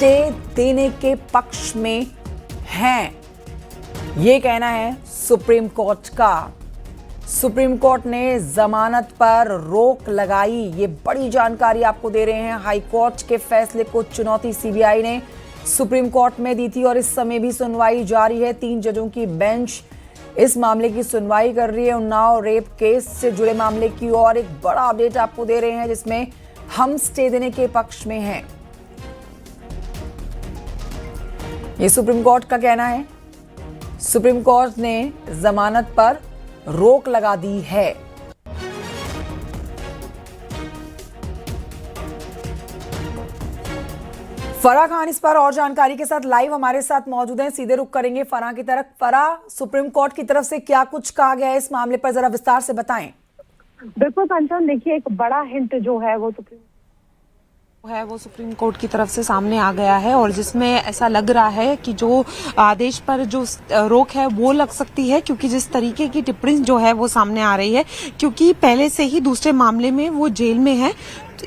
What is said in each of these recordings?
Stay देने के पक्ष में हैं, ये कहना है सुप्रीम कोर्ट का। सुप्रीम कोर्ट ने जमानत पर रोक लगाई, ये बड़ी जानकारी आपको दे रहे हैं। हाई कोर्ट के फैसले को चुनौती सीबीआई ने सुप्रीम कोर्ट में दी थी और इस समय भी सुनवाई जारी है। 3 जजों की बेंच इस मामले की सुनवाई कर रही है। उन्नाव रेप केस से जुड़े मामले की और एक बड़ा अपडेट आपको दे रहे हैं, जिसमें हम स्टे देने के पक्ष में हैं, ये सुप्रीम कोर्ट का कहना है। सुप्रीम कोर्ट ने जमानत पर रोक लगा दी है। फराह खान इस पर और जानकारी के साथ लाइव हमारे साथ मौजूद हैं। सीधे रुख करेंगे फराह की तरफ। फराह, सुप्रीम कोर्ट की तरफ से क्या कुछ कहा गया है इस मामले पर, जरा विस्तार से बताएं। बिल्कुल कंचन, देखिए एक बड़ा हिंट जो है वो सुप्रीम कोर्ट की तरफ से सामने आ गया है और जिसमें ऐसा लग रहा है कि जो आदेश पर जो रोक है वो लग सकती है, क्योंकि जिस तरीके की टिप्पणी जो है वो सामने आ रही है, क्योंकि पहले से ही दूसरे मामले में वो जेल में है,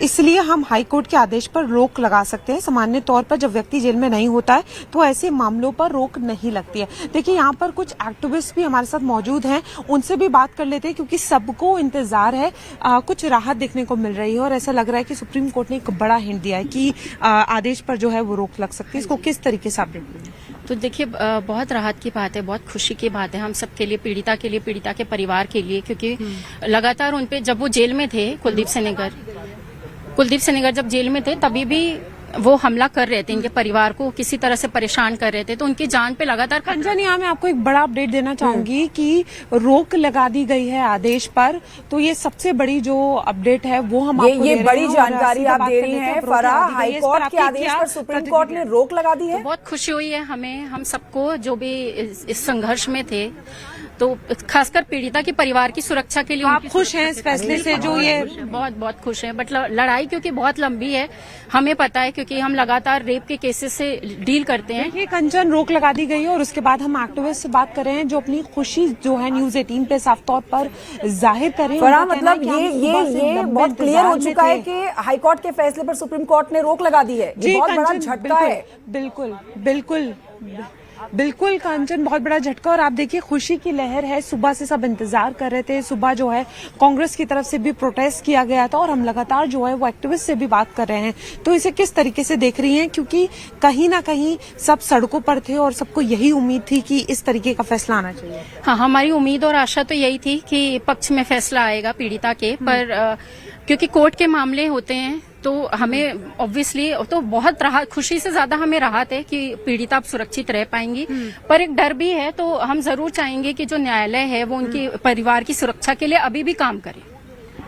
इसलिए हम हाई कोर्ट के आदेश पर रोक लगा सकते हैं। सामान्य तौर पर जब व्यक्ति जेल में नहीं होता है तो ऐसे मामलों पर रोक नहीं लगती है। देखिए, यहाँ पर कुछ एक्टिविस्ट भी हमारे साथ मौजूद हैं, उनसे भी बात कर लेते हैं, क्योंकि सबको इंतजार है, कुछ राहत देखने को मिल रही है और ऐसा लग रहा है कि सुप्रीम कोर्ट ने एक बड़ा हिंट दिया है कि आदेश पर जो है वो रोक लग सकती है। इसको किस तरीके से आप देखते हैं? तो देखिए, बहुत राहत की बात है, बहुत खुशी की बात है हम सबके लिए, पीड़िता के लिए, पीड़िता के परिवार के लिए, क्योंकि लगातार उनपे जब वो जेल में थे, कुलदीप सेनेगर जब जेल में थे तभी भी वो हमला कर रहे थे, इनके परिवार को किसी तरह से परेशान कर रहे थे, तो उनकी जान पे लगातार कंचन, यहाँ मैं आपको एक बड़ा अपडेट देना चाहूंगी कि रोक लगा दी गई है आदेश पर। तो ये सबसे बड़ी जो अपडेट है वो हम आपको ये बड़ी जानकारी आप दे रही हैं फराह। हाई कोर्ट के आदेश पर सुप्रीम कोर्ट ने रोक लगा दी है। बहुत खुशी हुई है हमें, हम सबको जो भी इस संघर्ष में थे, तो खासकर पीड़िता के परिवार की सुरक्षा के लिए। आप खुश हैं इस फैसले से? जो ये बहुत खुश हैं, बट लड़ाई क्योंकि बहुत लंबी है, हमें पता है, क्योंकि हम लगातार रेप के केसेस से डील करते हैं। देखिए कंचन, रोक लगा दी गई है और उसके बाद हम एक्टिविस्ट से बात कर रहे हैं जो अपनी खुशी जो है न्यूज 18 पे साफ तौर पर जाहिर करें। मतलब ये बहुत क्लियर हो चुका है कि हाईकोर्ट के फैसले पर सुप्रीम कोर्ट ने रोक लगा दी है। ये बहुत बड़ा झटका है। बिल्कुल कांचन, बहुत बड़ा झटका। और आप देखिए, खुशी की लहर है, सुबह से सब इंतजार कर रहे थे। सुबह जो है कांग्रेस की तरफ से भी प्रोटेस्ट किया गया था और हम लगातार जो है वो एक्टिविस्ट से भी बात कर रहे हैं। तो इसे किस तरीके से देख रही हैं, क्योंकि कहीं ना कहीं सब सड़कों पर थे और सबको यही उम्मीद थी कि इस तरीके का फैसला आना चाहिए। हाँ, हमारी उम्मीद और आशा तो यही थी कि पक्ष में फैसला आएगा पीड़िता के, पर क्योंकि कोर्ट के मामले होते हैं तो हमें ऑब्वियसली तो बहुत राहत, खुशी से ज्यादा हमें राहत है कि पीड़िता अब सुरक्षित रह पाएंगी, पर एक डर भी है। तो हम जरूर चाहेंगे कि जो न्यायालय है वो उनके परिवार की सुरक्षा के लिए अभी भी काम करे।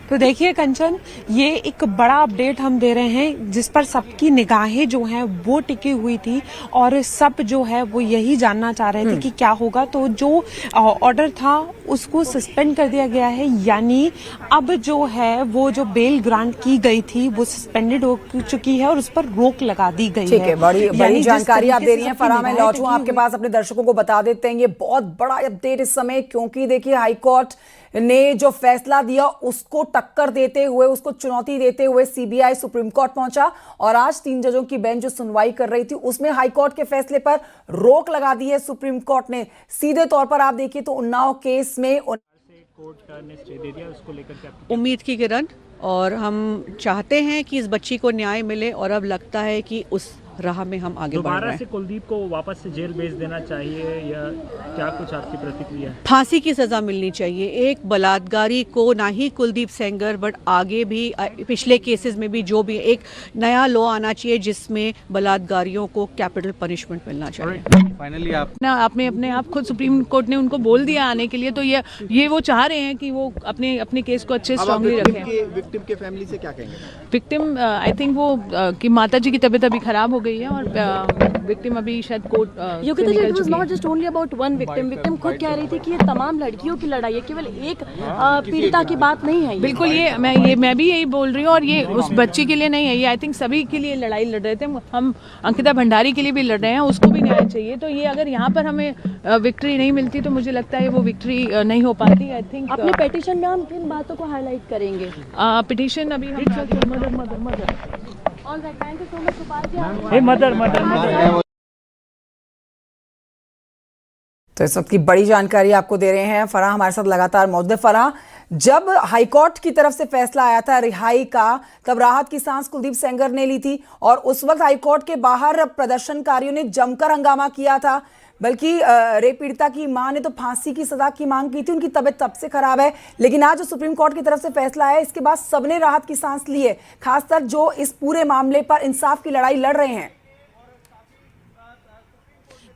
तो देखिए कंचन, ये एक बड़ा अपडेट हम दे रहे हैं जिस पर सबकी निगाहें जो हैं वो टिकी हुई थी और सब जो है वो यही जानना चाह रहे थे कि क्या होगा। तो जो ऑर्डर था उसको सस्पेंड कर दिया गया है, यानी अब जो है वो जो बेल ग्रांट की गई थी वो सस्पेंडेड हो चुकी है और उस पर रोक लगा दी गई है। ठीक है, बड़ी जानकारी आप दे रही हैं फराह। मैं लौटूं आपके पास, अपने दर्शकों को बता देते हैं ये बहुत बड़ा अपडेट इस समय, क्योंकि देखिए हाईकोर्ट ने जो फैसला दिया उसको टक्कर देते हुए, उसको चुनौती देते हुए सीबीआई सुप्रीम कोर्ट पहुंचा और आज 3 जजों की बेंच जो सुनवाई कर रही थी उसमें हाईकोर्ट के फैसले पर रोक लगा दी है सुप्रीम कोर्ट ने। सीधे तौर पर आप देखिए तो उन्नाव केस में कोर्ट ने स्टे दे दिया, उसको लेकर के उम्मीद की किरण, और हम चाहते हैं कि इस बच्ची को न्याय मिले और अब लगता है कि उस राह में हम आगे बढ़ रहे हैं। दोबारा से कुलदीप को वापस से जेल भेज देना चाहिए या क्या कुछ आपकी प्रतिक्रिया है? फांसी की सजा मिलनी चाहिए एक बलात्कारी को, ना ही कुलदीप सेंगर बट आगे भी पिछले केसेस में भी जो भी एक नया लॉ आना चाहिए जिसमें बलात्कारियों को कैपिटल पनिशमेंट मिलना चाहिए। फाइनली आपने अपने आप खुद सुप्रीम कोर्ट ने उनको बोल दिया आने के लिए, तो ये वो चाह रहे हैं कि वो अपने केस को अच्छे स्ट्रांगली रखें। विक्टिम के फैमिली से क्या कहेंगे? विक्टिम आई थिंक वो कि माता जी की तबीयत अभी खराब हो गई है और विक्टिम अभी शायद court it was not just only about one victim. Victim खुद कह रही थी कि ये तमाम लड़कियों की लड़ाई है, केवल एक पीड़िता की बात नहीं है। बिल्कुल, मैं भी यही बोल रही हूँ और ये उस बच्ची के लिए नहीं है, ये आई थिंक सभी के लिए लड़ाई लड़ रहे थे। हम अंकिता भंडारी के लिए भी लड़ रहे हैं, उसको भी न्याय चाहिए। तो ये अगर यहाँ पर हमें विक्ट्री नहीं मिलती तो मुझे लगता है वो विक्ट्री नहीं हो पाती। आई थिंक अपने पिटीशन में हम किन बातों को हाईलाइट करेंगे? पिटीशन अभी हम all right, thank you so much Gopal ji. हे मदर तो इस वक्त की बड़ी जानकारी आपको दे रहे हैं फराह, हमारे साथ लगातार मौजूद है। फराह, जब हाईकोर्ट की तरफ से फैसला आया था रिहाई का, तब राहत की सांस कुलदीप सेंगर ने ली थी और उस वक्त हाईकोर्ट के बाहर प्रदर्शनकारियों ने जमकर हंगामा किया था। बल्कि रेप पीड़िता की मां ने तो फांसी की सजा की मांग की थी, उनकी तबीयत तब से खराब है। लेकिन आज जो सुप्रीम कोर्ट की तरफ से फैसला आया, इसके बाद सबने राहत की सांस ली है, खासकर जो इस पूरे मामले पर इंसाफ की लड़ाई लड़ रहे हैं।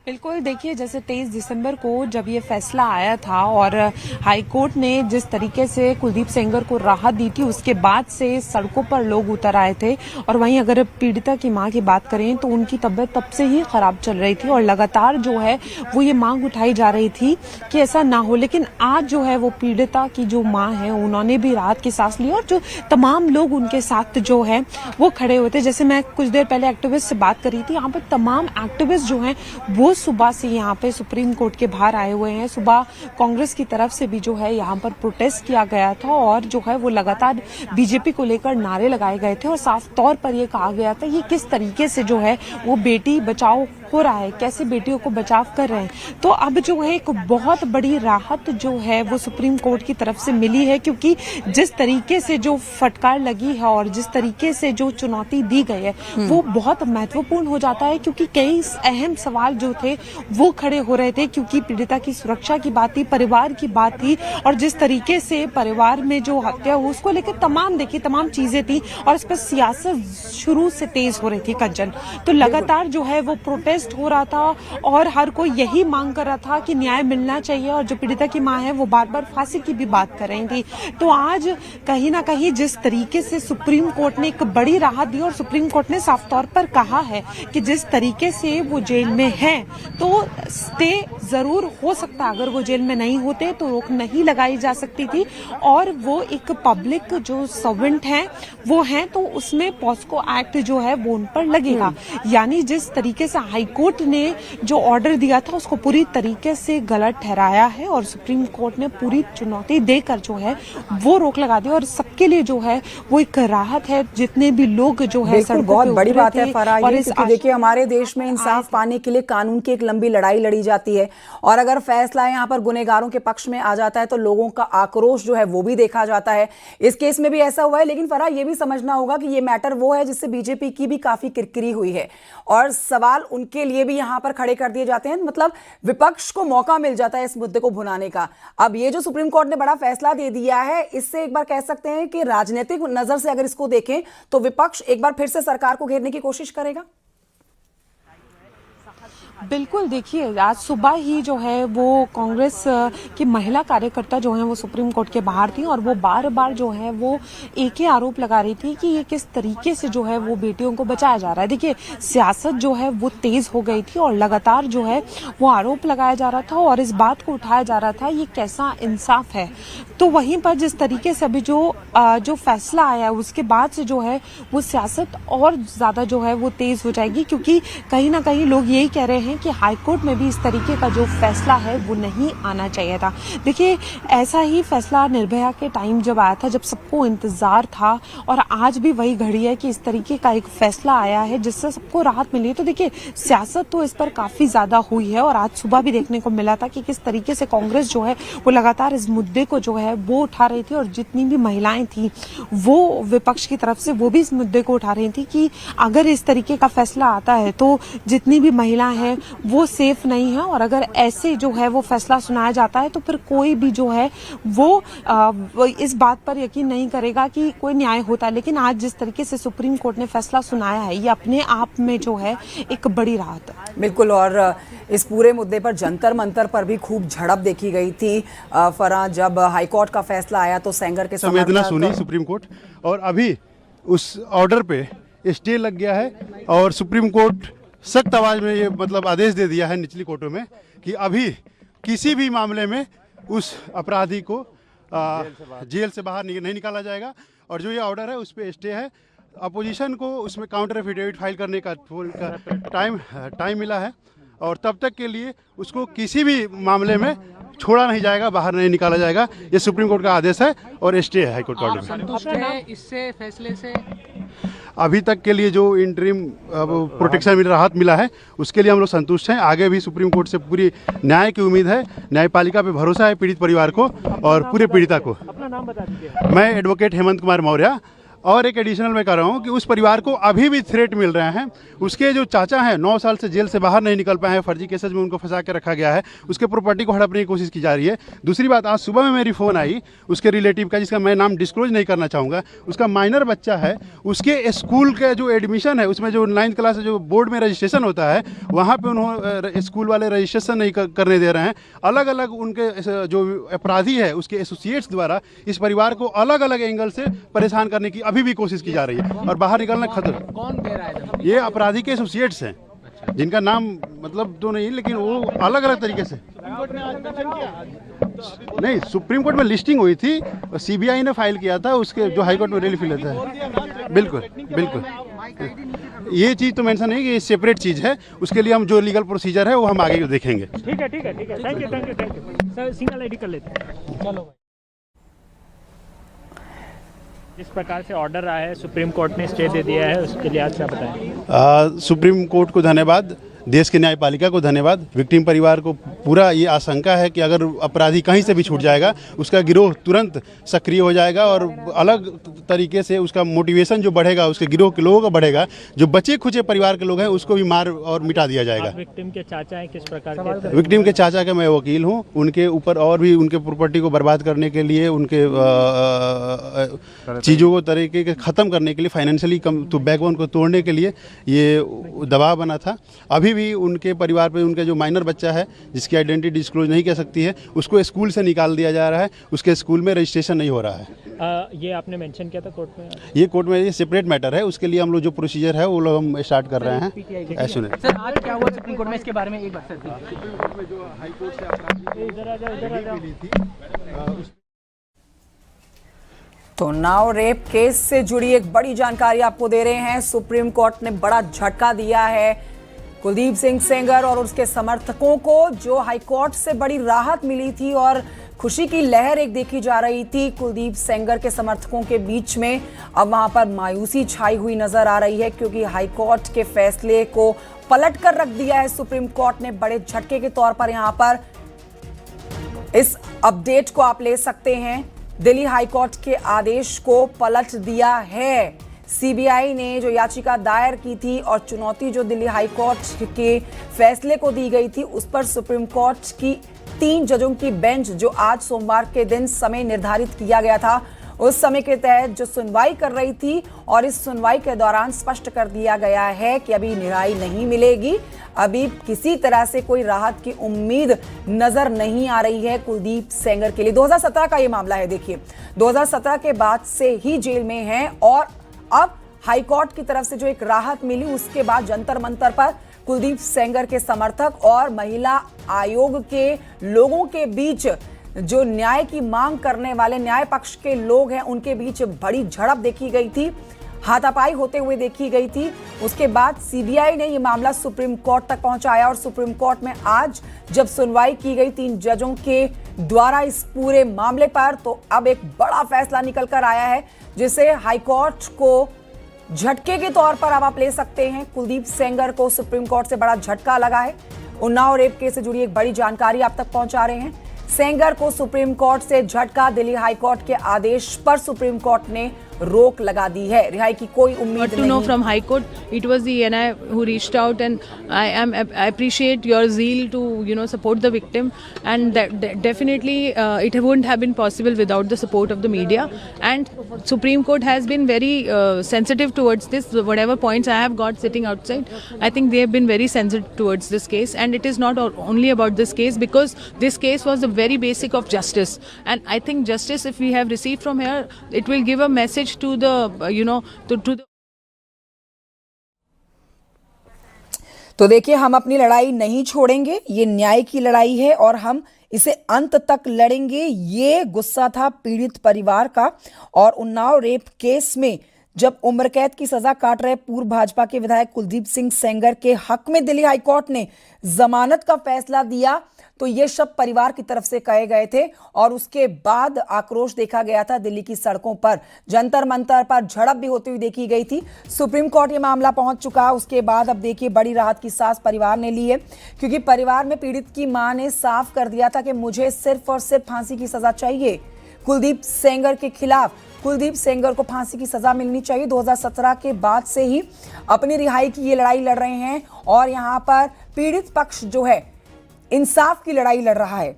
बिल्कुल, देखिए जैसे 23 दिसंबर को जब ये फैसला आया था और हाईकोर्ट ने जिस तरीके से कुलदीप सेंगर को राहत दी थी, उसके बाद से सड़कों पर लोग उतर आए थे। और वहीं अगर पीड़िता की मां की बात करें तो उनकी तबीयत तब से ही खराब चल रही थी और लगातार जो है वो ये मांग उठाई जा रही थी कि ऐसा ना हो। लेकिन आज जो है वो पीड़िता की जो मां है उन्होंने भी राहत की सांस ली और जो तमाम लोग उनके साथ जो है वो खड़े हुए थे। जैसे मैं कुछ देर पहले एक्टिविस्ट से बात कर रही थी, यहाँ पर तमाम एक्टिविस्ट जो हैं वो सुबह से यहाँ पे सुप्रीम कोर्ट के बाहर आए हुए हैं। सुबह कांग्रेस की तरफ से भी जो है यहाँ पर प्रोटेस्ट किया गया था और जो है वो लगातार बीजेपी को लेकर नारे लगाए गए थे और साफ तौर पर ये कहा गया था ये किस तरीके से जो है वो बेटी बचाओ हो रहा है, कैसे बेटियों को बचाव कर रहे हैं। तो अब जो है एक बहुत बड़ी राहत जो है वो सुप्रीम कोर्ट की तरफ से मिली है, क्योंकि जिस तरीके से जो फटकार लगी है और जिस तरीके से जो चुनौती दी गई है वो बहुत महत्वपूर्ण हो जाता है, क्योंकि कई अहम सवाल जो थे वो खड़े हो रहे थे, क्योंकि पीड़िता की सुरक्षा की बात थी, परिवार की बात थी और जिस तरीके से परिवार में जो हत्या हुई उसको लेकर तमाम चीजें थी और इस पर सियासत शुरू से तेज हो रही थी कंचन। तो लगातार जो है वो प्रोटेस्ट हो रहा था और हर कोई यही मांग कर रहा था कि न्याय मिलना चाहिए और जो पीड़िता की मां है वो बार बार फांसी की भी बात कर रही थी। तो आज कहीं ना कहीं जिस तरीके से सुप्रीम कोर्ट ने एक बड़ी राहत दी और सुप्रीम कोर्ट ने साफ तौर पर कहा है कि जिस तरीके से वो जेल में है तो स्टे जरूर हो सकता, अगर वो जेल में नहीं होते तो रोक नहीं लगाई जा सकती थी और वो एक पब्लिक जो सर्वेंट है वो है तो उसमें पॉस्को एक्ट जो है वो उन पर लगेगा। यानी जिस तरीके से हाईकोर्ट ने जो ऑर्डर दिया था उसको पूरी तरीके से गलत ठहराया है और सुप्रीम कोर्ट ने पूरी चुनौती देकर जो है वो रोक लगा दी और सबके लिए जो है वो एक राहत है, जितने भी लोग जो है सड़कों बहुत पे बड़ी उतरे बात है थे। फराह, और क्योंकि देखिए हमारे देश में इंसाफ पाने के लिए कानून की एक लंबी लड़ाई लड़ी जाती है और अगर फैसला यहाँ पर गुनहगारों के पक्ष में आ जाता है तो लोगों का आक्रोश जो है वो भी देखा जाता है। इस केस में भी ऐसा हुआ है। लेकिन फराह ये भी समझना होगा कि ये मैटर वो है जिससे बीजेपी की भी काफी किरकिरी हुई है और सवाल उनके लिए भी यहाँ पर खड़े कर दिए जाते हैं, मतलब विपक्ष को मौका मिल जाता है इस मुद्दे को भुनाने का। अब ये जो सुप्रीम कोर्ट ने बड़ा फैसला दे दिया है, इससे एक बार कह सकते हैं कि राजनीतिक नजर से अगर इसको देखें तो विपक्ष एक बार फिर से सरकार को घेरने की कोशिश करेगा। बिल्कुल, देखिए आज सुबह ही जो है वो कांग्रेस की महिला कार्यकर्ता जो है वो सुप्रीम कोर्ट के बाहर थी और वो बार बार जो है वो एक ही आरोप लगा रही थी कि ये किस तरीके से जो है वो बेटियों को बचाया जा रहा है। देखिए सियासत जो है वो तेज हो गई थी और लगातार जो है वो आरोप लगाया जा रहा था और इस बात को उठाया जा रहा था ये कैसा इंसाफ है। तो वहीं पर जिस तरीके से अभी जो फैसला आया है उसके बाद से जो है वो सियासत और ज्यादा जो है वो तेज हो जाएगी, क्योंकि कहीं ना कहीं लोग यही कह रहे हैं कि हाईकोर्ट में भी इस तरीके का जो फैसला है वो नहीं आना चाहिए था। देखिए ऐसा ही फैसला निर्भया के टाइम जब आया था, जब सबको इंतजार था और आज भी वही घड़ी है कि इस तरीके का एक फैसला आया है जिससे सबको राहत मिली है। तो देखिए सियासत तो इस पर काफी ज्यादा हुई है और आज सुबह भी देखने को मिला था कि किस तरीके से कांग्रेस जो है वो लगातार इस मुद्दे को जो है वो उठा रही थी और जितनी भी महिलाएं थी वो विपक्ष की तरफ से वो भी इस मुद्दे को उठा रही थी कि अगर इस तरीके का फैसला आता है तो जितनी भी महिलाएं हैं वो सेफ नहीं है और अगर ऐसे जो है वो फैसला सुनाया जाता है तो फिर कोई भी जो है वो इस बात पर यकीन नहीं करेगा कि कोई न्याय होता है। लेकिन आज जिस तरीके से सुप्रीम कोर्ट ने फैसला सुनाया है ये अपने आप में जो है एक बड़ी राहत है। बिल्कुल, और इस पूरे मुद्दे पर जंतर मंतर पर भी खूब झड़प देखी गई थी फराह। जब हाईकोर्ट का फैसला आया तो सेंगर के संवेदना सुनी सुप्रीम कोर्ट और अभी उस ऑर्डर पे स्टे लग गया है और सुप्रीम कोर्ट सख्त आवाज में ये मतलब आदेश दे दिया है निचली कोर्टों में कि अभी किसी भी मामले में उस अपराधी को जेल से बाहर नहीं निकाला जाएगा और जो ये ऑर्डर है उस पर स्टे है। अपोजिशन को उसमें काउंटर एफिडेविट फाइल करने का टाइम मिला है और तब तक के लिए उसको किसी भी मामले में छोड़ा नहीं जाएगा, बाहर नहीं निकाला जाएगा। ये सुप्रीम कोर्ट का आदेश है और स्टे है हाईकोर्ट का ऑर्डर। संतुष्ट है इससे फैसले से? अभी तक के लिए जो इंटरिम प्रोटेक्शन मिला, राहत मिला है, उसके लिए हम लोग संतुष्ट हैं। आगे भी सुप्रीम कोर्ट से पूरी न्याय की उम्मीद है, न्यायपालिका पे भरोसा है पीड़ित परिवार को और पूरे पीड़िता को। अपना नाम बता दीजिए। मैं एडवोकेट हेमंत कुमार मौर्य। और एक एडिशनल मैं कह रहा हूँ कि उस परिवार को अभी भी थ्रेट मिल रहे हैं। उसके जो चाचा हैं 9 साल से जेल से बाहर नहीं निकल पाए हैं, फर्जी केसेज में उनको फंसा के रखा गया है, उसके प्रॉपर्टी को हड़पने की कोशिश की जा रही है। दूसरी बात, आज सुबह में मेरी फ़ोन आई उसके रिलेटिव का, जिसका मैं नाम डिस्क्लोज नहीं करना चाहूँगा। उसका माइनर बच्चा है, उसके स्कूल का जो एडमिशन है उसमें जो 9th क्लास जो बोर्ड में रजिस्ट्रेशन होता है, वहाँ पर उन्होंने स्कूल वाले रजिस्ट्रेशन नहीं करने दे रहे हैं। अलग अलग उनके जो अपराधी है उसके एसोसिएट्स द्वारा इस परिवार को अलग अलग एंगल से परेशान करने की अभी भी कोशिश की जा रही है और बाहर निकलना खतरा। कौन दे रहा है? ये अपराधी के एसोसिएट्स हैं, जिनका नाम मतलब तो नहीं, लेकिन वो अलग अलग तरीके से। नहीं, सुप्रीम कोर्ट में लिस्टिंग हुई थी, सीबीआई ने फाइल किया था, उसके जो हाई कोर्ट में रिलीफ लेता है। बिल्कुल बिल्कुल, ये चीज़ तो मेंशन है कि ये सेपरेट चीज़ है। उसके लिए हम जो लीगल प्रोसीजर है वो हम आगे देखेंगे। ठीक है ठीक है ठीक है, thank you thank you thank you sir. Single ID कर लेते हैं। चलो, जिस प्रकार से ऑर्डर आया है, सुप्रीम कोर्ट ने स्टे दे दिया है, उसके लिए आज क्या बताएं? सुप्रीम कोर्ट को धन्यवाद, देश के न्यायपालिका को धन्यवाद। विक्टिम परिवार को पूरा ये आशंका है कि अगर अपराधी कहीं से भी छूट जाएगा, उसका गिरोह तुरंत सक्रिय हो जाएगा और अलग तरीके से उसका मोटिवेशन जो बढ़ेगा, उसके गिरोह के लोगों का बढ़ेगा। जो बचे खुचे परिवार के लोग हैं उसको भी मार और मिटा दिया जाएगा। विक्टिम के चाचा हैं, किस प्रकार के? विक्टिम के चाचा का मैं वकील हूँ। उनके ऊपर और भी उनके प्रॉपर्टी को बर्बाद करने के लिए, उनके चीज़ों को तरीके के ख़त्म करने के लिए, फाइनेंशियली कम तो बैकबोन को तोड़ने के लिए ये दबाव बना था। अभी भी उनके परिवार पे उनका जो माइनर बच्चा है, जिसकी आइडेंटिटी डिस्क्लोज नहीं कर सकती है, उसको स्कूल से निकाल दिया जा रहा है। उसके स्कूल में रजिस्ट्रेशन नहीं हो रहा है। ये आपने मेंशन किया था कोर्ट में? ये कोर्ट में ये सेपरेट मैटर है। उसके लिए हम लोग जो प्रोसीजर है वो लोग हम स्टार्ट कर रहे हैं। ऐसे सर, आज क्या हुआ सुप्रीम कोर्ट में, इसके बारे में एक बार तो नाउ रेप केस से जुड़ी एक बड़ी जानकारी आपको दे रहे हैं। सुप्रीम कोर्ट ने बड़ा झटका दिया है कुलदीप सिंह सेंगर और उसके समर्थकों को, जो हाईकोर्ट से बड़ी राहत मिली थी और खुशी की लहर एक देखी जा रही थी कुलदीप सेंगर के समर्थकों के बीच में। अब वहां पर मायूसी छाई हुई नजर आ रही है, क्योंकि हाईकोर्ट के फैसले को पलट कर रख दिया है सुप्रीम कोर्ट ने बड़े झटके के तौर पर। यहां पर इस अपडेट को आप ले सकते हैं। दिल्ली हाईकोर्ट के आदेश को पलट दिया है। सीबीआई ने जो याचिका दायर की थी और चुनौती जो दिल्ली हाईकोर्ट के फैसले को दी गई थी, उस पर सुप्रीम कोर्ट की 3 जजों की बेंच, जो आज सोमवार के दिन समय निर्धारित किया गया था, उस समय के तहत जो सुनवाई कर रही थी, और इस सुनवाई के दौरान स्पष्ट कर दिया गया है कि अभी निराई नहीं मिलेगी। अभी किसी तरह से कोई राहत की उम्मीद नजर नहीं आ रही है कुलदीप सेंगर के लिए। 2017 का ये मामला है। देखिए, 2017 के बाद से ही जेल में हैं और अब हाईकोर्ट की तरफ से जो एक राहत मिली, उसके बाद जंतर मंतर पर कुलदीप सेंगर के समर्थक और महिला आयोग के लोगों के बीच, जो न्याय की मांग करने वाले न्याय पक्ष के लोग हैं, उनके बीच बड़ी झड़प देखी गई थी, हाथापाई होते हुए देखी गई थी। उसके बाद सीबीआई ने ये मामला सुप्रीम कोर्ट तक पहुंचाया और सुप्रीम कोर्ट में आज जब सुनवाई की गई 3 जजों के द्वारा इस पूरे मामले पर, तो अब एक बड़ा फैसला निकल कर आया है, जिसे हाईकोर्ट को झटके के तौर पर अब आप ले सकते हैं। कुलदीप सेंगर को सुप्रीम कोर्ट से बड़ा झटका लगा है। उन्नाव रेप केस से जुड़ी एक बड़ी जानकारी आप तक पहुंचा रहे हैं। सेंगर को सुप्रीम कोर्ट से झटका। दिल्ली हाईकोर्ट के आदेश पर सुप्रीम कोर्ट ने रोक लगा दी है। रिहाई की कोई उम्मीद नहीं। To know from High Court, it was the NI who reached out, and I appreciate your zeal to support the victim, and that definitely it wouldn't have been possible without the support of the media. And Supreme Court has been very sensitive towards this. Whatever points I have got sitting outside, I think they have been very sensitive towards this case, and it is not only about this case, because this case was the very basic of justice, and I think justice, if we have received from here, it will give a message to the to the तो देखिए, हम अपनी लड़ाई नहीं छोड़ेंगे। ये न्याय की लड़ाई है और हम इसे अंत तक लड़ेंगे। ये गुस्सा था पीड़ित परिवार का, और उन्नाव रेप केस में जब उम्र कैद की सजा काट रहे पूर्व भाजपा के विधायक कुलदीप सिंह सेंगर के हक में दिल्ली हाईकोर्ट ने जमानत का फैसला दिया तो ये शब्द परिवार की तरफ से कहे गए थे और उसके बाद आक्रोश देखा गया था। दिल्ली की सड़कों पर जंतर मंतर पर झड़प भी होती हुई देखी गई थी। सुप्रीम कोर्ट ये मामला पहुंच चुका। उसके बाद अब देखिए बड़ी राहत की सांस परिवार ने ली है, क्योंकि परिवार में पीड़ित की मां ने साफ कर दिया था कि मुझे सिर्फ और सिर्फ फांसी की सजा चाहिए। कुलदीप सेंगर के खिलाफ कुलदीप सेंगर को फांसी की सजा मिलनी चाहिए। 2017 के बाद से ही अपनी रिहाई की ये लड़ाई लड़ रहे हैं और यहां पर पीड़ित पक्ष जो है इंसाफ की लड़ाई लड़ रहा है।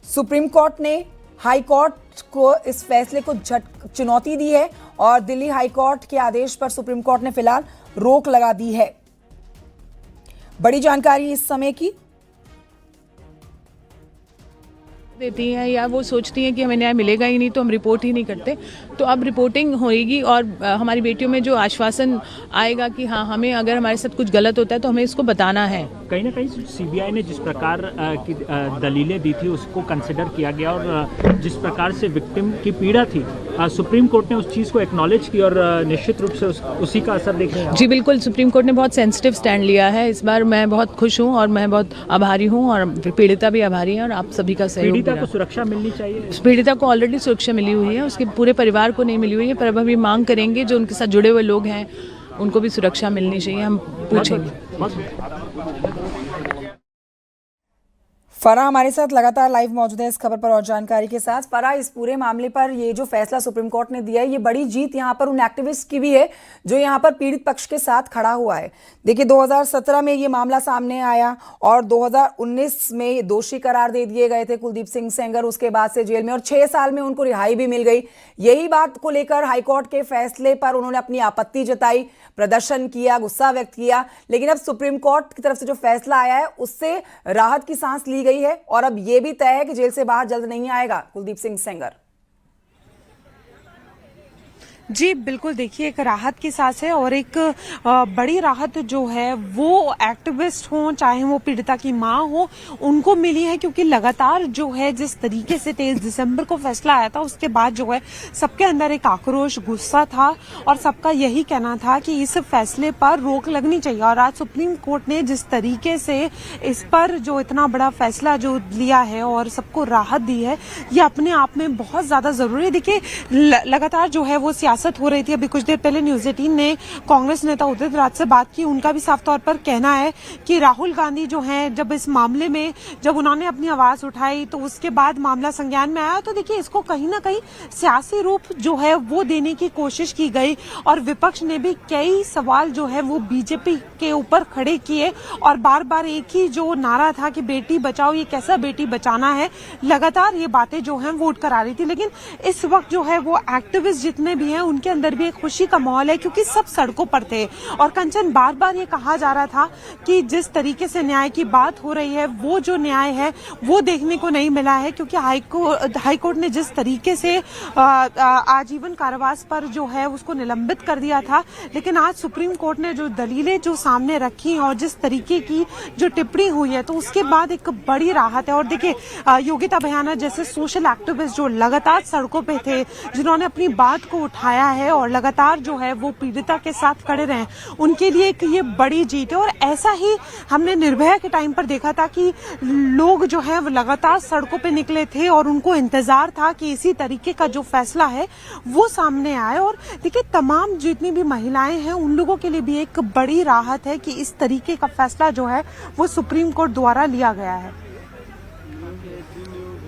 सुप्रीम कोर्ट ने हाई कोर्ट को इस फैसले को चुनौती दी है और दिल्ली हाई कोर्ट के आदेश पर सुप्रीम कोर्ट ने फिलहाल रोक लगा दी है। बड़ी जानकारी इस समय की देती हैं या वो सोचती हैं कि हमें न्याय मिलेगा ही नहीं तो हम रिपोर्ट ही नहीं करते। तो अब रिपोर्टिंग होएगी और हमारी बेटियों में जो आश्वासन आएगा कि हाँ हमें अगर हमारे साथ कुछ गलत होता है तो हमें इसको बताना है। कहीं ना कहीं सीबीआई ने जिस प्रकार की दलीलें दी थी उसको कंसिडर किया गया और जिस प्रकार से विक्टिम की पीड़ा थी सुप्रीम कोर्ट ने उस चीज़ को एक्नॉलेज की और निश्चित रूप से उसी का असर देखने जी बिल्कुल, सुप्रीम कोर्ट ने बहुत सेंसिटिव स्टैंड लिया है इस बार। मैं बहुत खुश हूँ और मैं बहुत आभारी हूँ और पीड़िता भी आभारी है और आप सभी का सहयोग। पीड़िता को सुरक्षा मिलनी चाहिए। पीड़िता को ऑलरेडी सुरक्षा मिली हुई है, उसके पूरे परिवार को नहीं मिली हुई है, पर अब हम ये मांग करेंगे जो उनके साथ जुड़े हुए लोग हैं उनको भी सुरक्षा मिलनी चाहिए। हम पूछेंगे। फरा हमारे साथ लगातार लाइव मौजूद है इस खबर पर और जानकारी के साथ। फरा, इस पूरे मामले पर ये जो फैसला सुप्रीम कोर्ट ने दिया है ये बड़ी जीत यहाँ पर उन एक्टिविस्ट की भी है जो यहाँ पर पीड़ित पक्ष के साथ खड़ा हुआ है। देखिए 2017 में ये मामला सामने आया और 2019 में दोषी करार दे दिए गए थे कुलदीप सिंह सेंगर। उसके बाद से जेल में और 6 साल में उनको रिहाई भी मिल गई। यही बात को लेकर हाईकोर्ट के फैसले पर उन्होंने अपनी आपत्ति जताई, प्रदर्शन किया, गुस्सा व्यक्त किया। लेकिन अब सुप्रीम कोर्ट की तरफ से जो फैसला आया है उससे राहत की सांस ली गई है और अब यह भी तय है कि जेल से बाहर जल्द नहीं आएगा कुलदीप सिंह सेंगर। जी बिल्कुल, देखिए एक राहत की सांस है और एक बड़ी राहत जो है वो एक्टिविस्ट हों चाहे वो पीड़िता की मां हो उनको मिली है, क्योंकि लगातार जो है जिस तरीके से 23 दिसंबर को फैसला आया था उसके बाद जो है सबके अंदर एक आक्रोश, गुस्सा था और सबका यही कहना था कि इस फैसले पर रोक लगनी चाहिए। और आज सुप्रीम कोर्ट ने जिस तरीके से इस पर जो इतना बड़ा फैसला जो लिया है और सबको राहत दी है ये अपने आप में बहुत ज्यादा जरूरी है। देखिए लगातार जो है वो सियासत हो रही थी। अभी कुछ देर पहले न्यूज़ 18 ने कांग्रेस नेता उदित राज से बात की। उनका भी साफ तौर पर कहना है कि राहुल गांधी जो हैं जब इस मामले में जब उन्होंने अपनी आवाज उठाई तो उसके बाद मामला संज्ञान में आया तो देखिए इसको कहीं ना कहीं सियासी रूप जो है वो देने की कोशिश की गई और विपक्ष ने भी कई सवाल जो है वो बीजेपी के ऊपर खड़े किए और बार बार एक ही जो नारा था कि बेटी बचाओ, ये कैसा बेटी बचाना है, लगातार ये बातें जो है वो उठकर आ रही थी। लेकिन इस वक्त जो है वो एक्टिविस्ट जितने भी हैं उनके अंदर भी एक खुशी का माहौल है, क्योंकि सब सड़कों पर थे। और कंचन, बार बार ये कहा जा रहा था कि जिस तरीके से न्याय की बात हो रही है वो जो न्याय है वो देखने को नहीं मिला है, क्योंकि हाईकोर्ट ने जिस तरीके से आजीवन कारावास पर जो है उसको निलंबित कर दिया था, लेकिन आज सुप्रीम कोर्ट ने जो दलीलें जो सामने रखी और जिस तरीके की जो टिप्पणी हुई है तो उसके बाद एक बड़ी राहत है। और देखिए योगिता भयाना जैसे सोशल एक्टिविस्ट जो लगातार सड़कों पे थे, जिन्होंने अपनी बात को उठाया है और लगातार जो है वो पीड़िता के साथ खड़े रहे, उनके लिए एक ये बड़ी जीत है। और ऐसा ही हमने निर्भया के टाइम पर देखा था कि लोग जो है लगातार सड़कों पे निकले थे और उनको इंतजार था कि इसी तरीके का जो फैसला है वो सामने आए। और देखिए तमाम जितनी भी महिलाएं हैं उन लोगों के लिए भी एक बड़ी राहत है कि इस तरीके का फैसला जो है वो सुप्रीम कोर्ट द्वारा लिया गया है।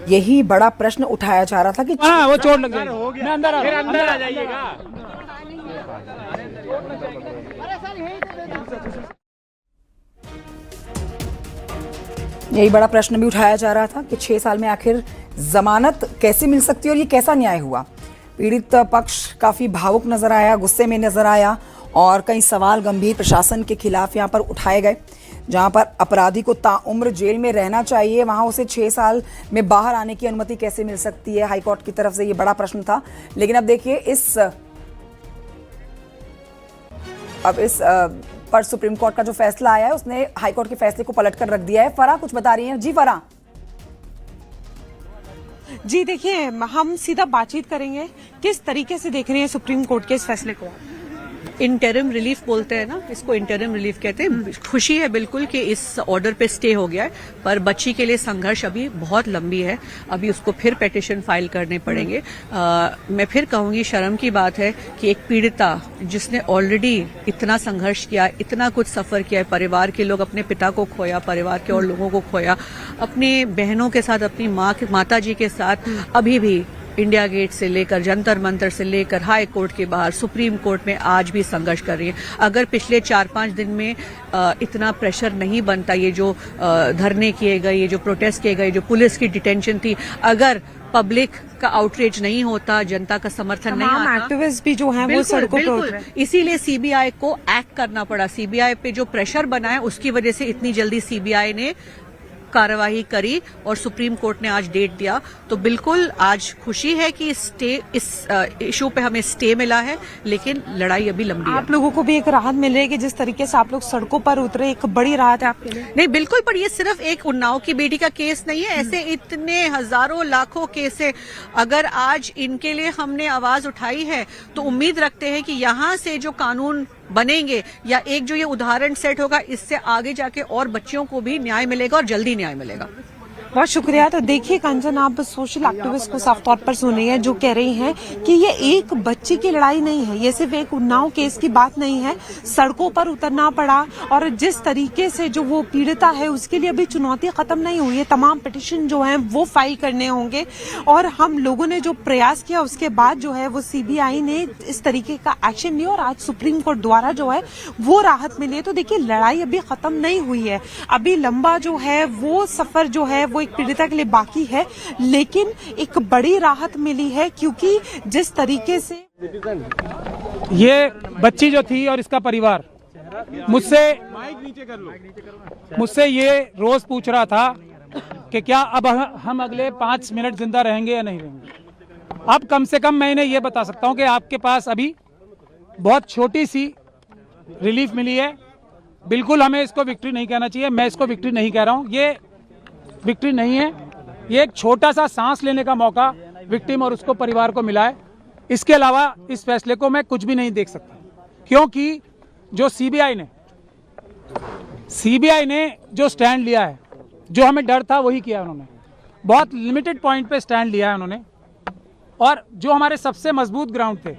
यही बड़ा प्रश्न उठाया जा रहा था कि वो चोट लग जाएगी, मैं अंदर आ जाइएगा। यही बड़ा प्रश्न भी उठाया जा रहा था कि 6 साल में आखिर जमानत कैसे मिल सकती है और ये कैसा न्याय हुआ। पीड़ित पक्ष काफी भावुक नजर आया, गुस्से में नजर आया और कई सवाल गंभीर प्रशासन के खिलाफ यहाँ पर उठाए गए। जहां पर अपराधी को ताउम्र जेल में रहना चाहिए, वहां उसे 6 साल में बाहर आने की अनुमति कैसे मिल सकती है हाईकोर्ट की तरफ से, ये बड़ा प्रश्न था। लेकिन अब देखिए इस पर सुप्रीम कोर्ट का जो फैसला आया है उसने हाईकोर्ट के फैसले को पलट कर रख दिया है। फरा कुछ बता रही हैं? जी फरा। जी देखिए, हम सीधा बातचीत करेंगे। किस तरीके से देख रहे हैं सुप्रीम कोर्ट के इस फैसले को? इंटरिम रिलीफ बोलते हैं ना, इसको इंटरिम रिलीफ कहते हैं। खुशी है बिल्कुल कि इस ऑर्डर पे स्टे हो गया है, पर बच्ची के लिए संघर्ष अभी बहुत लंबी है। अभी उसको फिर पिटीशन फाइल करने पड़ेंगे। मैं फिर कहूंगी, शर्म की बात है कि एक पीड़िता जिसने ऑलरेडी इतना संघर्ष किया, इतना कुछ सफर किया है, परिवार के लोग, अपने पिता को खोया, परिवार के और लोगों को खोया, अपनी बहनों के साथ, अपनी माता जी के साथ, अभी भी इंडिया गेट से लेकर जंतर मंतर से लेकर हाई कोर्ट के बाहर सुप्रीम कोर्ट में आज भी संघर्ष कर रही है। अगर पिछले 4-5 दिन में इतना प्रेशर नहीं बनता, ये जो धरने किए गए, ये जो प्रोटेस्ट किए गए, जो पुलिस की डिटेंशन थी, अगर पब्लिक का आउटरीच नहीं होता, जनता का समर्थन नहीं आता, एक्टिविस्ट भी जो हैं वो सड़कों पर उतरे। इसीलिए सीबीआई को एक्ट करना पड़ा। सीबीआई पे जो प्रेशर बना है उसकी वजह से इतनी जल्दी सीबीआई ने कार्यवाही करी और सुप्रीम कोर्ट ने आज डेट दिया। तो बिल्कुल आज खुशी है कि इस इशू पे हमें स्टे मिला है, लेकिन लड़ाई अभी लंबी है। आप लोगों को भी एक राहत मिल रही है कि जिस तरीके से आप लोग सड़कों पर उतरे, एक बड़ी राहत है आपके लिए? नहीं, बिल्कुल, पर ये सिर्फ एक उन्नाव की बेटी का केस नहीं है। ऐसे इतने हजारों लाखों केस है। अगर आज इनके लिए हमने आवाज उठाई है तो उम्मीद रखते हैं कि यहाँ से जो कानून बनेंगे या एक जो ये उदाहरण सेट होगा, इससे आगे जाके और बच्चियों को भी न्याय मिलेगा और जल्दी न्याय मिलेगा। बहुत शुक्रिया। तो देखिए कंचन, आप सोशल एक्टिविस्ट को साफ तौर पर सुन रही हैं, जो कह रही हैं कि ये एक बच्ची की लड़ाई नहीं है, ये सिर्फ एक उन्नाव केस की बात नहीं है। सड़कों पर उतरना पड़ा और जिस तरीके से जो वो पीड़िता है उसके लिए अभी चुनौती खत्म नहीं हुई है। तमाम पिटीशन जो है वो फाइल करने होंगे और हम लोगों ने जो प्रयास किया उसके बाद जो है वो सीबीआई ने इस तरीके का एक्शन लिया और आज सुप्रीम कोर्ट द्वारा जो है वो राहत मिली है। तो देखिए, लड़ाई अभी खत्म नहीं हुई है, अभी लंबा जो है वो सफर जो है वो एक पीड़िता के लिए बाकी है, लेकिन एक बड़ी राहत मिली है क्योंकि जिस तरीके से ये बच्ची जो थी और इसका परिवार मुझसे ये रोज पूछ रहा था कि क्या अब हम अगले 5 मिनट जिंदा रहेंगे या नहीं रहेंगे। अब कम से कम मैं इन्हें ये बता सकता हूं कि आपके पास अभी बहुत छोटी सी रिलीफ मिली है। बिल्कुल हमें इसको विक्ट्री नहीं कहना चाहिए, मैं इसको विक्ट्री नहीं कह रहा हूं, ये विक्ट्री नहीं है। ये एक छोटा सा सांस लेने का मौका विक्टिम और उसको परिवार को मिला है। इसके अलावा इस फैसले को मैं कुछ भी नहीं देख सकता, क्योंकि जो सीबीआई ने जो स्टैंड लिया है, जो हमें डर था वही किया उन्होंने। बहुत लिमिटेड पॉइंट पे स्टैंड लिया है उन्होंने और जो हमारे सबसे मजबूत ग्राउंड थे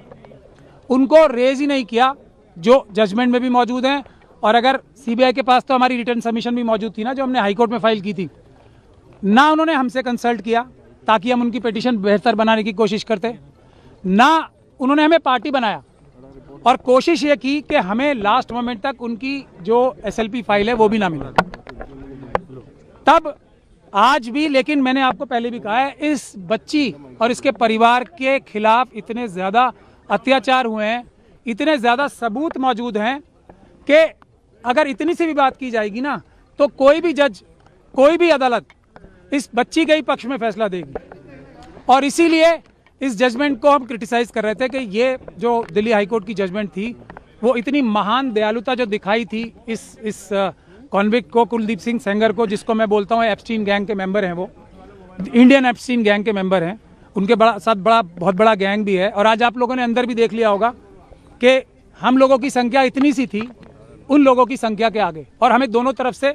उनको रेज ही नहीं किया, जो जजमेंट में भी मौजूद हैं। और अगर सीबीआई के पास तो हमारी रिटर्न सबमिशन भी मौजूद थी ना, जो हमने हाईकोर्ट में फाइल की थी, ना उन्होंने हमसे कंसल्ट किया ताकि हम उनकी पिटीशन बेहतर बनाने की कोशिश करते, ना उन्होंने हमें पार्टी बनाया और कोशिश ये की कि हमें लास्ट मोमेंट तक उनकी जो एसएलपी फाइल है वो भी ना मिले। तब आज भी, लेकिन मैंने आपको पहले भी कहा है, इस बच्ची और इसके परिवार के खिलाफ इतने ज्यादा अत्याचार हुए हैं, इतने ज्यादा सबूत मौजूद हैं कि अगर इतनी सी भी बात की जाएगी ना तो कोई भी जज, कोई भी अदालत इस बच्ची के ही पक्ष में फैसला देगी। और इसीलिए इस जजमेंट को हम क्रिटिसाइज कर रहे थे कि ये जो दिल्ली हाईकोर्ट की जजमेंट थी वो इतनी महान दयालुता जो दिखाई थी इस कॉन्विक्ट को, कुलदीप सिंह सेंगर को, जिसको मैं बोलता हूँ एप्स्टीन गैंग के मेंबर हैं, वो इंडियन एप्स्टीन गैंग के मेंबर हैं, उनके बहुत बड़ा गैंग भी है। और आज आप लोगों ने अंदर भी देख लिया होगा कि हम लोगों की संख्या इतनी सी थी उन लोगों की संख्या के आगे, और हमें दोनों तरफ से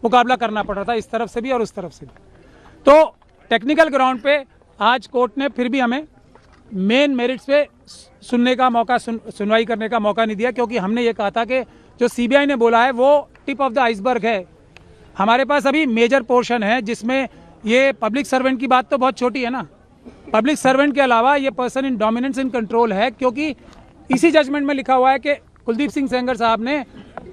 मुकाबला करना पड़ रहा था, इस तरफ से भी और उस तरफ से भी। तो टेक्निकल ग्राउंड पे आज कोर्ट ने फिर भी हमें मेन मेरिट्स पे सुनने का मौका, सुनवाई करने का मौका नहीं दिया, क्योंकि हमने ये कहा था कि जो सीबीआई ने बोला है वो टिप ऑफ द आइसबर्ग है। हमारे पास अभी मेजर पोर्शन है जिसमें ये पब्लिक सर्वेंट की बात तो बहुत छोटी है ना, पब्लिक सर्वेंट के अलावा ये person in dominance in control है, क्योंकि इसी जजमेंट में लिखा हुआ है कि कुलदीप सिंह सेंगर साहब ने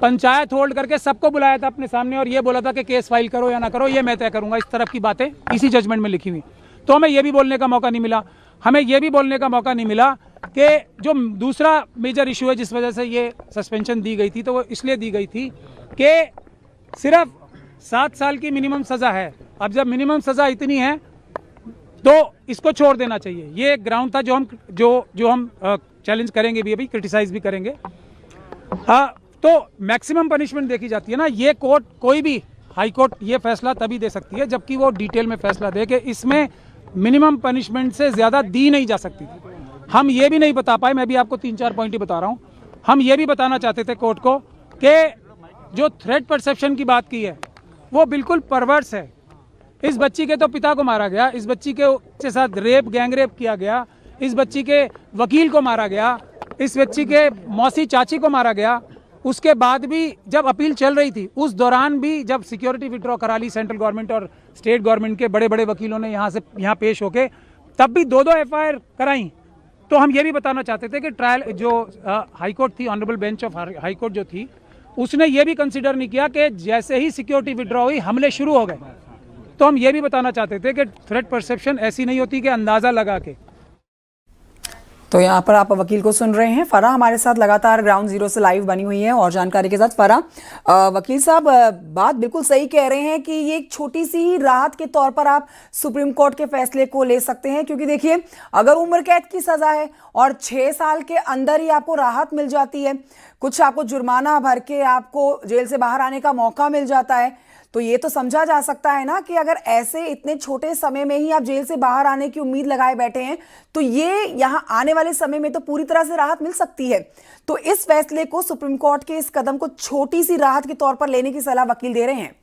पंचायत होल्ड करके सबको बुलाया था अपने सामने और ये बोला था कि केस फाइल करो या ना करो ये मैं तय करूंगा। इस तरफ की बातें इसी जजमेंट में लिखी हुई। तो हमें ये भी बोलने का मौका नहीं मिला, हमें ये भी बोलने का मौका नहीं मिला कि जो दूसरा मेजर इशू है जिस वजह से ये सस्पेंशन दी गई थी, तो वो इसलिए दी गई थी कि सिर्फ 7 साल की मिनिमम सजा है। अब जब मिनिमम सजा इतनी है तो इसको छोड़ देना चाहिए। ये एक ग्राउंड था जो हम चैलेंज करेंगे भी, अभी क्रिटिसाइज भी करेंगे। तो मैक्सिमम पनिशमेंट देखी जाती है ना, ये कोर्ट, कोई भी हाई कोर्ट ये फैसला तभी दे सकती है जबकि वो डिटेल में फैसला दे कि इसमें मिनिमम पनिशमेंट से ज़्यादा दी नहीं जा सकती थी। हम ये भी नहीं बता पाए, मैं भी आपको 3-4 पॉइंट ही बता रहा हूँ। हम ये भी बताना चाहते थे कोर्ट को कि जो थ्रेट परसेप्शन की बात की है वो बिल्कुल परवर्स है। इस बच्ची के तो पिता को मारा गया, इस बच्ची के साथ गैंग रेप किया गया, इस बच्ची के वकील को मारा गया, इस बच्ची के मौसी चाची को मारा गया। उसके बाद भी जब अपील चल रही थी उस दौरान भी जब सिक्योरिटी विड्रॉ करा ली सेंट्रल गवर्नमेंट और स्टेट गवर्नमेंट के बड़े बड़े वकीलों ने यहाँ पेश होके तब भी 2-2 FIR कराई। तो हम ये भी बताना चाहते थे कि ट्रायल जो हाई कोर्ट थी, honourable bench of high court जो थी, उसने ये भी कंसिडर नहीं किया कि जैसे ही सिक्योरिटी विड्रॉ हुई हमले शुरू हो गए। तो हम ये भी बताना चाहते थे कि थ्रेट परसेप्शन ऐसी नहीं होती कि अंदाज़ा लगा के। तो यहाँ पर आप वकील को सुन रहे हैं। फरा हमारे साथ लगातार ग्राउंड जीरो से लाइव बनी हुई है और जानकारी के साथ। फरा, वकील साहब बात बिल्कुल सही कह रहे हैं कि ये एक छोटी सी ही राहत के तौर पर आप सुप्रीम कोर्ट के फैसले को ले सकते हैं, क्योंकि देखिए अगर उम्र कैद की सजा है और 6 साल के अंदर ही आपको राहत मिल जाती है, कुछ आपको जुर्माना भर के आपको जेल से बाहर आने का मौका मिल जाता है, तो ये तो समझा जा सकता है ना कि अगर ऐसे इतने छोटे समय में ही आप जेल से बाहर आने की उम्मीद लगाए बैठे हैं तो ये यहाँ आने वाले समय में तो पूरी तरह से राहत मिल सकती है। तो इस फैसले को, सुप्रीम कोर्ट के इस कदम को छोटी सी राहत के तौर पर लेने की सलाह वकील दे रहे हैं।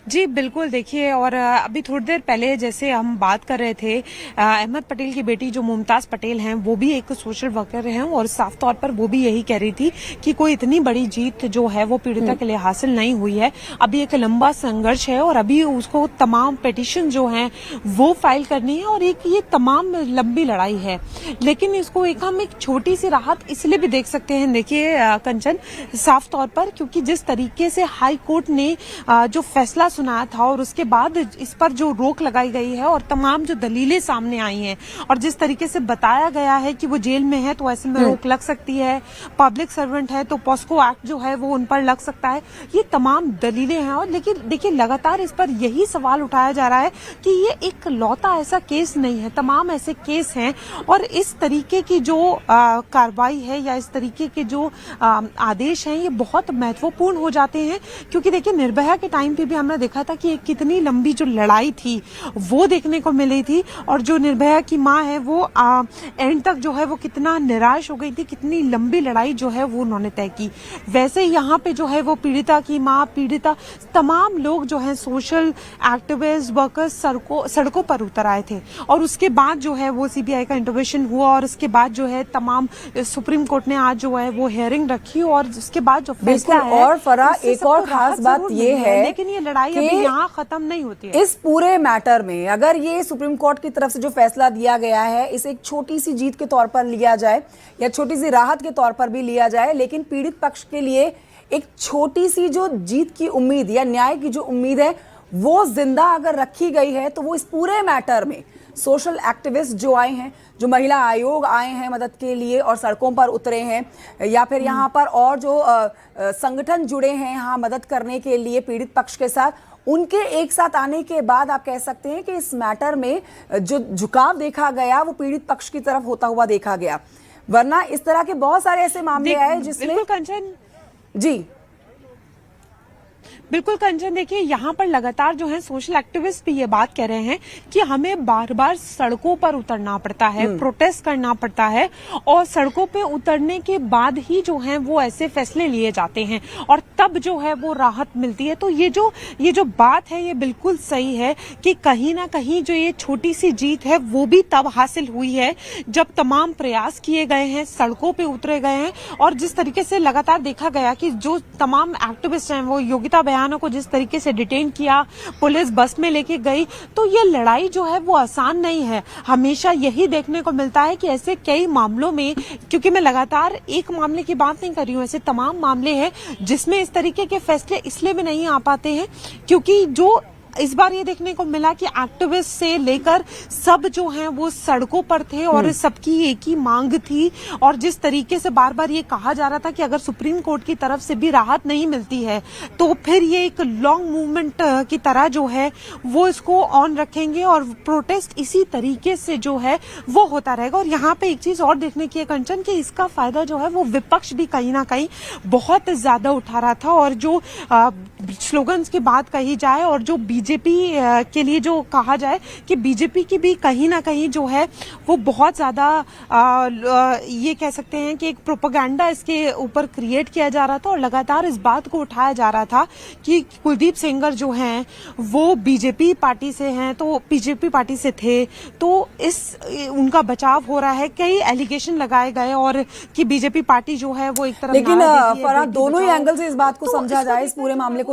जी बिल्कुल, देखिए, और अभी थोड़ी देर पहले जैसे हम बात कर रहे थे, अहमद पटेल की बेटी जो मुमताज पटेल हैं वो भी एक सोशल वर्कर हैं और साफ तौर पर वो भी यही कह रही थी कि कोई इतनी बड़ी जीत जो है वो पीड़िता के लिए हासिल नहीं हुई है। अभी एक लंबा संघर्ष है और अभी उसको तमाम पिटीशन जो हैं वो फाइल करनी है और एक ये तमाम लंबी लड़ाई है, लेकिन इसको हम एक छोटी सी राहत इसलिए भी देख सकते हैं। देखिए कंचन, साफ तौर पर क्योंकि जिस तरीके से हाई कोर्ट ने जो फैसला सुनाया था और उसके बाद इस पर जो रोक लगाई गई है और तमाम जो दलीलें सामने आई हैं और जिस तरीके से बताया गया है कि वो जेल में है तो ऐसे में रोक लग सकती है, पब्लिक सर्वेंट है तो पॉस्को एक्ट जो है वो उन पर लग सकता है, ये तमाम दलीलें हैं। और लेकिन देखिए लगातार इस पर यही सवाल उठाया जा रहा है कि ये एक लौता ऐसा केस नहीं है, तमाम ऐसे केस हैं और इस तरीके की जो कार्रवाई है या इस तरीके के जो आदेश हैं ये बहुत महत्वपूर्ण हो जाते हैं, क्योंकि देखिए निर्भया के टाइम पे भी हमने देखा था कि कितनी लंबी जो लड़ाई थी वो देखने को मिली थी और जो निर्भया की मां है वो एंड तक जो है वो कितना निराश हो गई थी, कितनी लंबी लड़ाई जो है वो उन्होंने तय की। वैसे यहाँ पे जो है वो पीड़िता की मां, पीड़िता, तमाम लोग जो है सोशल एक्टिविस्ट, वर्कर्स सड़कों पर उतर आए थे और उसके बाद जो है वो सीबीआई का इंटरवेंशन हुआ और उसके बाद जो है तमाम सुप्रीम कोर्ट ने आज जो है वो हियरिंग रखी और उसके बाद जो फैसला है। और फरा, एक और खास बात ये है, लेकिन ये लड़ाई अभी यहाँ खत्म नहीं होती है। इस पूरे मैटर में अगर ये सुप्रीम कोर्ट की तरफ से जो फैसला दिया गया है इसे एक छोटी सी जीत के तौर पर लिया जाए या छोटी सी राहत के तौर पर भी लिया जाए, लेकिन पीड़ित पक्ष के लिए एक छोटी सी जो जीत की उम्मीद या न्याय की जो उम्मीद है वो जिंदा अगर रखी गई है तो वो इस पूरे मैटर में सोशल एक्टिविस्ट जो आए हैं, जो महिला आयोग आए हैं मदद के लिए और सड़कों पर उतरे हैं, या फिर यहाँ पर और जो संगठन जुड़े हैं यहाँ मदद करने के लिए पीड़ित पक्ष के साथ, उनके एक साथ आने के बाद आप कह सकते हैं कि इस मैटर में जो झुकाव देखा गया वो पीड़ित पक्ष की तरफ होता हुआ देखा गया। वरना इस तरह के बहुत सारे ऐसे मामले आए जिसमें कंचन जी बिल्कुल कंचन, देखिए यहाँ पर लगातार जो है सोशल एक्टिविस्ट भी ये बात कह रहे हैं कि हमें बार बार सड़कों पर उतरना पड़ता है, प्रोटेस्ट करना पड़ता है और सड़कों पे उतरने के बाद ही जो है वो ऐसे फैसले लिए जाते हैं और तब जो है वो राहत मिलती है। तो ये जो बात है ये बिल्कुल सही है कि कहीं ना कहीं जो ये छोटी सी जीत है वो भी तब हासिल हुई है जब तमाम प्रयास किए गए हैं, सड़कों पे उतरे गए हैं और जिस तरीके से लगातार देखा गया कि जो तमाम एक्टिविस्ट हैं वो योगिता को जिस तरीके से डिटेन किया, पुलिस बस में लेके गई, तो ये लड़ाई जो है वो आसान नहीं है। हमेशा यही देखने को मिलता है कि ऐसे कई मामलों में, क्योंकि मैं लगातार एक मामले की बात नहीं कर रही हूँ, ऐसे तमाम मामले हैं जिसमें इस तरीके के फैसले इसलिए भी नहीं आ पाते हैं क्योंकि जो इस बार ये देखने को मिला कि एक्टिविस्ट से लेकर सब जो हैं वो सड़कों पर थे और सबकी एक ही मांग थी और जिस तरीके से बार बार ये कहा जा रहा था कि अगर सुप्रीम कोर्ट की तरफ से भी राहत नहीं मिलती है तो फिर ये एक लॉन्ग मूवमेंट की तरह जो है वो इसको ऑन रखेंगे और प्रोटेस्ट इसी तरीके से जो है वो होता रहेगा। और यहाँ पे एक चीज और देखने की है कंचन कि इसका फायदा जो है वो विपक्ष भी कहीं ना कहीं बहुत ज्यादा उठा रहा था और जो स्लोगन्स की बात कही जाए और जो बीजेपी के लिए जो कहा जाए कि बीजेपी की भी कहीं ना कहीं जो है वो बहुत ज्यादा ये कह सकते हैं कि एक प्रोपेगेंडा इसके ऊपर क्रिएट किया जा रहा था और लगातार इस बात को उठाया जा रहा था कि कुलदीप सेंगर जो हैं वो बीजेपी पार्टी से हैं, तो बीजेपी पार्टी से थे, तो इस उनका बचाव हो रहा है, कई एलिगेशन लगाए गए और कि बीजेपी पार्टी जो है वो एक तरफ लेकिन नारा देती है, फरहाद बेटी दोनों ही बचाओ। एंगल से इस बात को तो समझा इसका जाए, इस पूरे मामले को